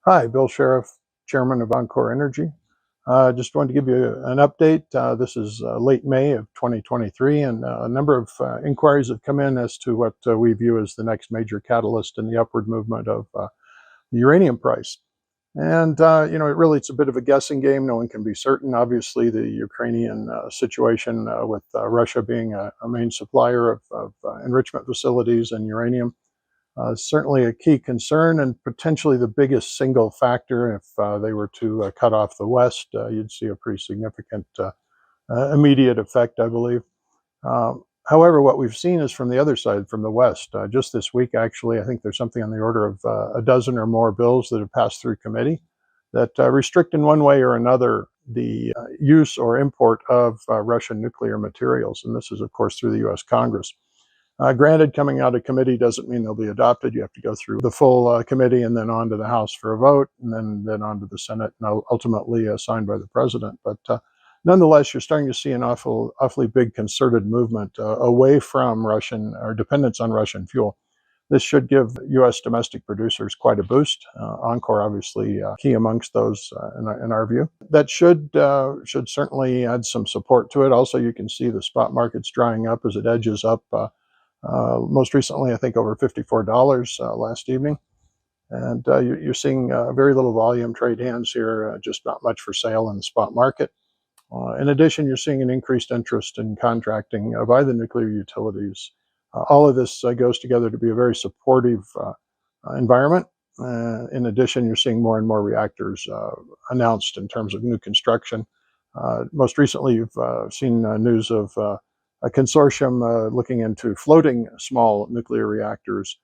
Hi, Bill Sheriff, Chairman of Encore Energy. Just wanted to give you an update. This is late May of 2023, and a number of inquiries have come in as to what we view as the next major catalyst in the upward movement of the uranium price. And, it's a bit of a guessing game. No one can be certain. Obviously, the Ukrainian situation with Russia being a main supplier of enrichment facilities and uranium certainly a key concern and potentially the biggest single factor. If they were to cut off the West, you'd see a pretty significant immediate effect, I believe. However, what we've seen is from the other side, from the West. Just this week, actually, I think there's something on the order of a dozen or more bills that have passed through committee that restrict in one way or another the use or import of Russian nuclear materials. And this is, of course, through the U.S. Congress. Granted, coming out of committee doesn't mean they'll be adopted. You have to go through the full committee and then on to the House for a vote, and then on to the Senate, and ultimately signed by the president. But nonetheless, you're starting to see an awfully big concerted movement away from Russian or dependence on Russian fuel. This should give U.S. domestic producers quite a boost. Encore, obviously, key amongst those in our view. That should certainly add some support to it. Also, you can see the spot market's drying up as it edges up. Most recently, I think over $54 last evening. And you're seeing very little volume trade hands here, just not much for sale in the spot market. In addition, you're seeing an increased interest in contracting by the nuclear utilities. All of this goes together to be a very supportive environment. In addition, you're seeing more and more reactors announced in terms of new construction. Most recently, you've seen news of a consortium looking into floating small nuclear reactors.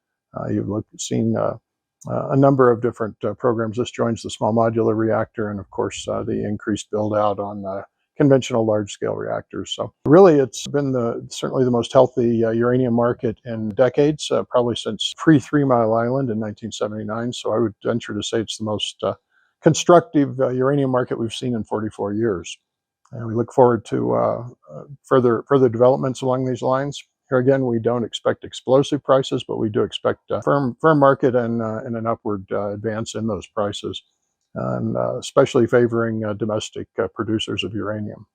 You've seen a number of different programs. This joins the small modular reactor and, of course, the increased build out on conventional large-scale reactors. So really, it's been certainly the most healthy uranium market in decades, probably since pre-Three Mile Island in 1979. So I would venture to say it's the most constructive uranium market we've seen in 44 years. And we look forward to further developments along these lines. Here again, we don't expect explosive prices, but we do expect a firm market and an upward advance in those prices, and especially favoring domestic producers of uranium.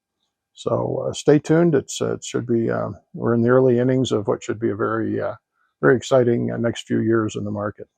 So stay tuned. It should be we're in the early innings of what should be a very exciting next few years in the market.